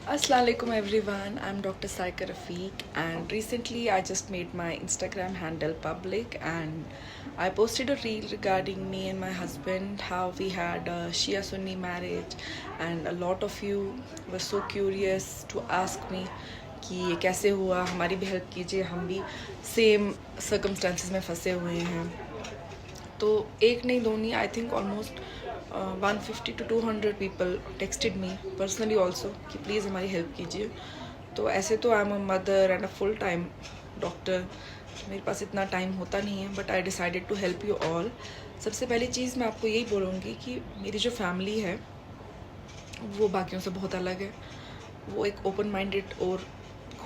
Assalamualaikum everyone, I'm Dr. Saika Rafiq and recently I just made my Instagram handle public and I posted a reel regarding me and my husband, how we had a Shia Sunni marriage, and a lot of you were so curious to ask me कि ये कैसे हुआ, हमारी भी help कीजिए, हम भी same circumstances में फंसे हुए हैं। तो एक नहीं दो नहीं, I think almost 150 to 200 people texted me personally also कि प्लीज़ हमारी हेल्प कीजिए। तो ऐसे तो I am a mother and a full time doctor, मेरे पास इतना टाइम होता नहीं है, but I decided to help you all. सबसे पहली चीज़ मैं आपको यही बोलूँगी कि मेरी जो फैमिली है वो बाकियों से बहुत अलग है। वो एक ओपन माइंडेड और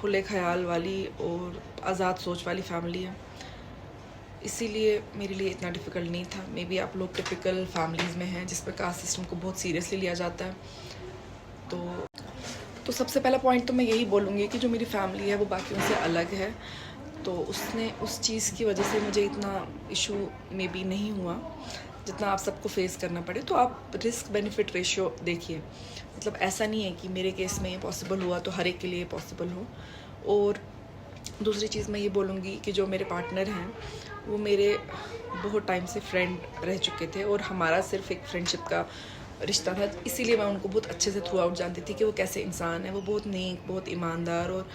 खुले ख्याल वाली और आज़ाद सोच वाली फैमिली है, इसीलिए मेरे लिए इतना डिफ़िकल्ट नहीं था। मे बी आप लोग टिपिकल फैमिलीज़ में हैं जिसमें कास्ट सिस्टम को बहुत सीरियसली लिया जाता है। तो सबसे पहला पॉइंट तो मैं यही बोलूँगी कि जो मेरी फैमिली है वो बाकियों से अलग है, तो उसने उस चीज़ की वजह से मुझे इतना इशू मे बी नहीं हुआ जितना आप सबको फेस करना पड़े। तो आप रिस्क बेनिफिट रेशियो देखिए, मतलब ऐसा नहीं है कि मेरे केस में ये पॉसिबल हुआ तो हर एक के लिए पॉसिबल हो। और दूसरी चीज़ मैं ये बोलूँगी कि जो मेरे पार्टनर हैं वो मेरे बहुत टाइम से फ्रेंड रह चुके थे और हमारा सिर्फ एक फ्रेंडशिप का रिश्ता था, इसीलिए मैं उनको बहुत अच्छे से थ्रू आउट जानती थी कि वो कैसे इंसान है। वो बहुत नेक, बहुत ईमानदार और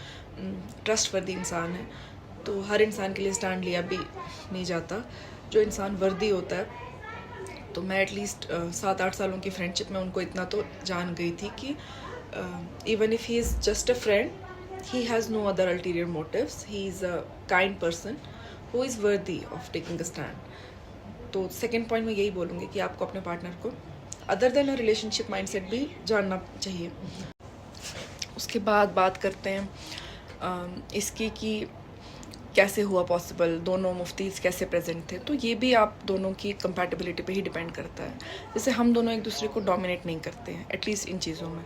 ट्रस्टवर्दी इंसान है। तो हर इंसान के लिए स्टैंड लिया भी नहीं जाता, जो इंसान वर्दी होता है। तो मैं एटलीस्ट 7-8 सालों की फ्रेंडशिप में उनको इतना तो जान गई थी कि even if he is just a friend, he has no other ulterior motives, he is a kind person who is worthy of taking a stand। तो सेकेंड पॉइंट मैं यही बोलूँगी कि आपको अपने पार्टनर को other than a relationship mindset भी जानना चाहिए। उसके बाद बात करते हैं इसकी कि कैसे हुआ पॉसिबल, दोनों मुफ्तीज़ कैसे प्रेजेंट थे। तो ये भी आप दोनों की कंपैटिबिलिटी पे ही डिपेंड करता है। जैसे हम दोनों एक दूसरे को डोमिनेट नहीं करते हैं एटलीस्ट इन चीज़ों में।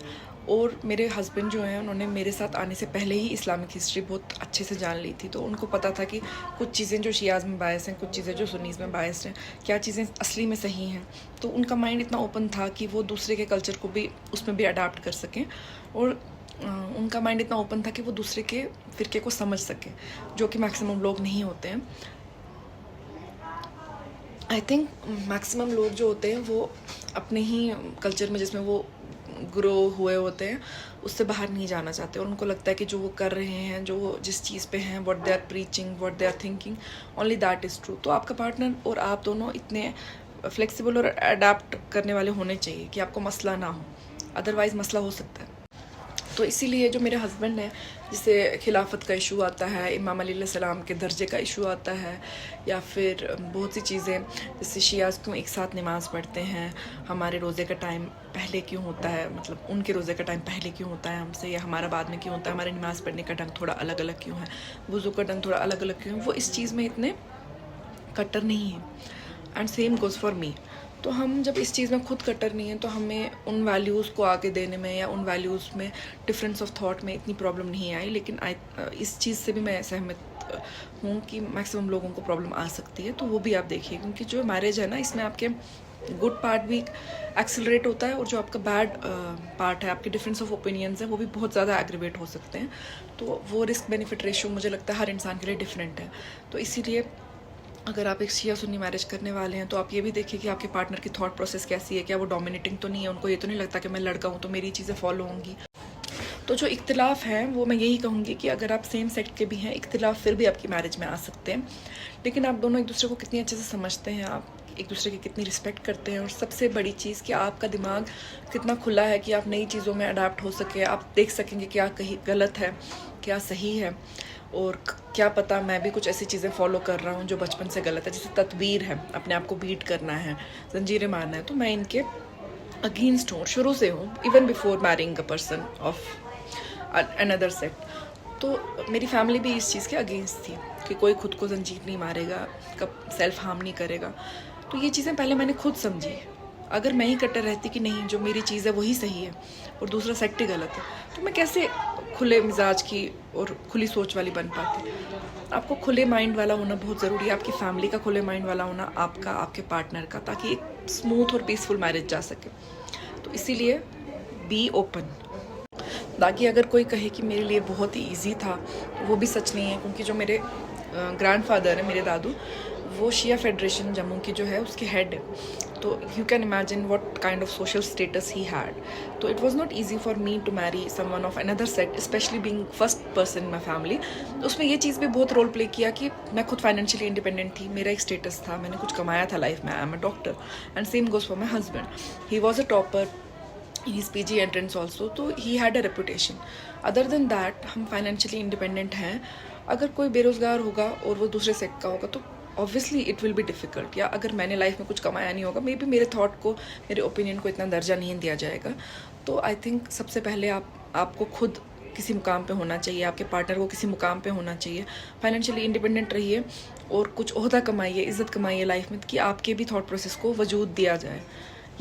और मेरे हस्बैंड जो हैं उन्होंने मेरे साथ आने से पहले ही इस्लामिक हिस्ट्री बहुत अच्छे से जान ली थी, तो उनको पता था कि कुछ चीज़ें जो शियाज़ में बायस हैं, कुछ चीज़ें जो सुन्नीज़ में बायस हैं, क्या चीज़ें असली में सही हैं। तो उनका माइंड इतना ओपन था कि वो दूसरे के कल्चर को भी उसमें भी अडाप्ट कर सकें, और उनका माइंड इतना ओपन था कि वो दूसरे के फ़िरके को समझ सके, जो कि मैक्सिमम लोग नहीं होते हैं। आई थिंक मैक्सिमम लोग जो होते हैं वो अपने ही कल्चर में जिसमें वो ग्रो हुए होते हैं उससे बाहर नहीं जाना चाहते, और उनको लगता है कि जो वो कर रहे हैं, जो वो जिस चीज़ पे हैं, what they are preaching, what they are thinking, only that is true. तो आपका पार्टनर और आप दोनों इतने फ्लेक्सिबल और अडाप्ट करने वाले होने चाहिए कि आपको मसला ना हो, अदरवाइज़ मसला हो सकता है। तो इसीलिए जो मेरे हस्बैंड हैं, जिसे खिलाफत का इशू आता है, इमाम अली सलाम के दर्जे का इशू आता है, या फिर बहुत सी चीज़ें जैसे शियाज़ क्यों एक साथ नमाज़ पढ़ते हैं, हमारे रोज़े का टाइम पहले क्यों होता है, मतलब उनके रोज़े का टाइम पहले क्यों होता है हमसे, या हमारा बाद में क्यों होता है, हमारे नमाज़ पढ़ने का ढंग थोड़ा अलग अलग क्यों है, वज़ू का ढंग थोड़ा अलग अलग क्यों है, वो इस चीज़ में इतने कट्टर नहीं है। And same goes for me. तो हम जब इस चीज़ में खुद कट्टर नहीं हैं तो हमें उन वैल्यूज़ को आगे देने में या उन वैल्यूज़ में डिफरेंस ऑफ थॉट में इतनी प्रॉब्लम नहीं आई। लेकिन इस चीज़ से भी मैं सहमत हूँ कि मैक्सिमम लोगों को प्रॉब्लम आ सकती है, तो वो भी आप देखिए, क्योंकि जो मैरिज है ना, इसमें आपके गुड पार्ट भी एक्सेलरेट होता है और जो आपका बैड पार्ट है, आपके डिफरेंस ऑफ ओपिनियंस हैं, वो भी बहुत ज़्यादा एग्रीवेट हो सकते हैं। तो वो रिस्क बेनिफिट रेशियो मुझे लगता है हर इंसान के लिए डिफरेंट है। तो इसीलिए अगर आप एक शिया सुन्नी मैरिज करने वाले हैं तो आप ये भी देखिए कि आपके पार्टनर की थॉट प्रोसेस कैसी है, क्या वो डोमिनेटिंग तो नहीं है, उनको ये तो नहीं लगता कि मैं लड़का हूँ तो मेरी चीज़ें फॉलो होंगी। तो जो इख्तिलाफ हैं वो मैं यही कहूँगी कि अगर आप सेम सेक्ट के भी हैं, इख्तिलाफ फिर भी आपकी मैरिज में आ सकते हैं, लेकिन आप दोनों एक दूसरे को कितनी अच्छे से समझते हैं, आप एक दूसरे की कितनी रिस्पेक्ट करते हैं, और सबसे बड़ी चीज़ कि आपका दिमाग कितना खुला है कि आप नई चीज़ों में अडाप्ट हो सके, आप देख सकेंगे क्या कहीं गलत है, क्या सही है, और क्या पता मैं भी कुछ ऐसी चीज़ें फॉलो कर रहा हूँ जो बचपन से गलत है। जैसे तदबीर है, अपने आप को बीट करना है, जंजीरें मारना है, तो मैं इनके अगेंस्ट हूँ, शुरू से हूँ, even before marrying a person of another sect. तो मेरी फैमिली भी इस चीज़ के अगेंस्ट थी कि कोई खुद को जंजीर नहीं मारेगा, कब सेल्फ हार्म नहीं करेगा। तो ये चीज़ें पहले मैंने खुद समझी। अगर मैं ही कट्टर रहती कि नहीं जो मेरी चीज़ है वही सही है और दूसरा सेक्ट ही गलत है, तो मैं कैसे खुले मिजाज की और खुली सोच वाली बन पाती। आपको खुले माइंड वाला होना बहुत ज़रूरी है, आपकी फैमिली का खुले माइंड वाला होना, आपका, आपके पार्टनर का, ताकि एक स्मूथ और पीसफुल मैरिज जा सके। तो इसीलिए बी ओपन। बाकी अगर कोई कहे कि मेरे लिए बहुत ही ईजी था, तो वो भी सच नहीं है, क्योंकि जो मेरे ग्रैंडफादर है, मेरे दादू, वो शिया फेडरेशन जम्मू की जो है उसके हेड है। तो you can imagine what kind of social status he had. तो it was not easy for me to marry someone of another sect, especially being first person in my family. तो उसमें ये चीज़ भी बहुत रोल प्ले किया कि मैं खुद फाइनेंशियली इंडिपेंडेंट थी, मेरा एक स्टेटस था, मैंने कुछ कमाया था लाइफ में, I am a doctor, and same goes for my husband, he was a topper, he is PG entrance also, तो he had a reputation. Other than that हम फाइनेंशियली इंडिपेंडेंट हैं। अगर कोई बेरोज़गार होगा और वो दूसरे सेक्ट का होगा, तो obviously it will be difficult. या अगर मैंने लाइफ में कुछ कमाया नहीं होगा, मे बी मेरे थॉट को, मेरे ओपिनियन को इतना दर्जा नहीं दिया जाएगा। तो आई थिंक सबसे पहले आपको खुद किसी मुकाम पे होना चाहिए, आपके पार्टनर को किसी मुकाम पे होना चाहिए, फाइनेंशियली इंडिपेंडेंट रहिए और कुछ ओहदा कमाइए, इज़्ज़त कमाइए लाइफ में, कि आपके भी थॉट प्रोसेस को वजूद दिया जाए।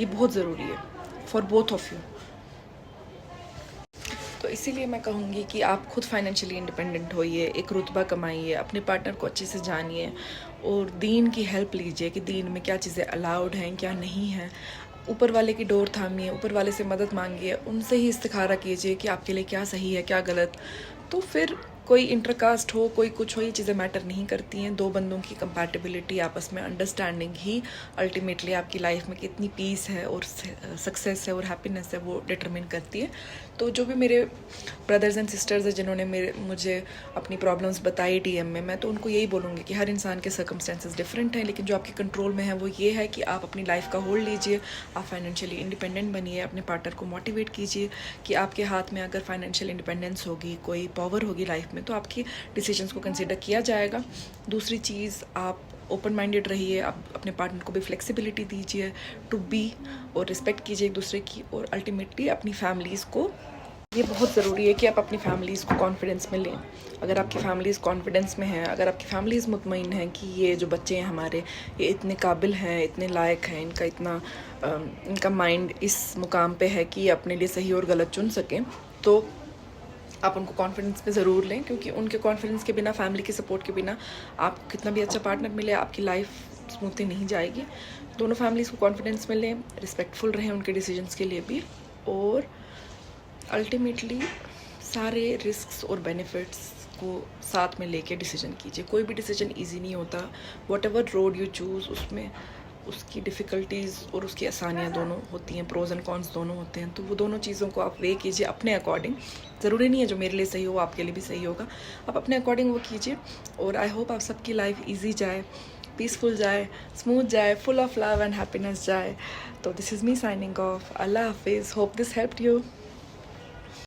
ये बहुत ज़रूरी है फॉर बोथ ऑफ यू। तो इसीलिए मैं कहूँगी कि आप खुद फाइनेंशियली इंडिपेंडेंट होइए, एक रुतबा कमाइए, अपने पार्टनर को अच्छे से जानिए और दीन की हेल्प लीजिए कि दीन में क्या चीज़ें अलाउड हैं, क्या नहीं हैं। ऊपर वाले की डोर थामिए, ऊपर वाले से मदद मांगिए, उनसे ही इस्तिखारा कीजिए कि आपके लिए क्या सही है, क्या गलत। तो फिर कोई इंटरकास्ट हो, कोई कुछ हो, ये चीज़ें मैटर नहीं करती हैं। दो बंदों की कंपैटिबिलिटी, आपस में अंडरस्टैंडिंग ही अल्टीमेटली आपकी लाइफ में कितनी पीस है और सक्सेस है और हैप्पीनेस है, वो डिटरमिन करती है। तो जो भी मेरे ब्रदर्स एंड सिस्टर्स हैं जिन्होंने मुझे अपनी प्रॉब्लम्स बताई DM में, मैं तो उनको यही बोलूँगी कि हर इंसान के सर्कमस्टेंसेस डिफरेंट हैं, लेकिन जो आपके कंट्रोल में है वो ये है कि आप अपनी लाइफ का होल्ड लीजिए, आप फाइनेंशियली इंडिपेंडेंट बनिए, अपने पार्टनर को मोटिवेट कीजिए कि आपके हाथ में अगर फाइनेंशियल इंडिपेंडेंस होगी, कोई पावर होगी लाइफ में, तो आपकी डिसीजंस को कंसिडर किया जाएगा। दूसरी चीज़, आप ओपन माइंडेड रहिए, आप अपने पार्टनर को भी फ्लेक्सिबिलिटी दीजिए टू बी, और रिस्पेक्ट कीजिए एक दूसरे की, और अल्टीमेटली अपनी फैमिलीज़ को, ये बहुत ज़रूरी है कि आप अपनी फैमिलीज़ को कॉन्फिडेंस में लें। अगर आपकी फैमिलीज़ कॉन्फिडेंस में हैं, अगर आपकी फैमिलीज़ मुतमईन हैं कि ये जो बच्चे हैं हमारे, ये इतने काबिल हैं, इतने लायक हैं, इनका माइंड इस मुकाम पे है कि ये अपने लिए सही और गलत चुन सकें, तो आप उनको कॉन्फिडेंस में ज़रूर लें, क्योंकि उनके कॉन्फिडेंस के बिना, फैमिली के सपोर्ट के बिना, आपको कितना भी अच्छा पार्टनर मिले, आपकी लाइफ स्मूथली नहीं जाएगी। दोनों फैमिलीज़ को कॉन्फिडेंस में लें, रिस्पेक्टफुल रहें उनके डिसीजंस के लिए भी, और अल्टीमेटली सारे रिस्क्स और बेनिफिट्स को साथ में लेके डिसीजन कीजिए। कोई भी डिसीजन इजी नहीं होता। व्हाटएवर रोड यू चूज़, उसमें उसकी डिफ़िकल्टीज़ और उसकी आसानियाँ दोनों होती हैं, प्रोज एंड कॉन्स दोनों होते हैं। तो वो दोनों चीज़ों को आप वे कीजिए अपने अकॉर्डिंग। ज़रूरी नहीं है जो मेरे लिए सही हो आपके लिए भी सही होगा, आप अपने अकॉर्डिंग वो कीजिए। और आई होप आप सबकी लाइफ ईजी जाए, पीसफुल जाए, स्मूथ जाए, full of love and happiness जाए। तो this is me signing off. अल्लाह हाफिज़। Hope this helped you.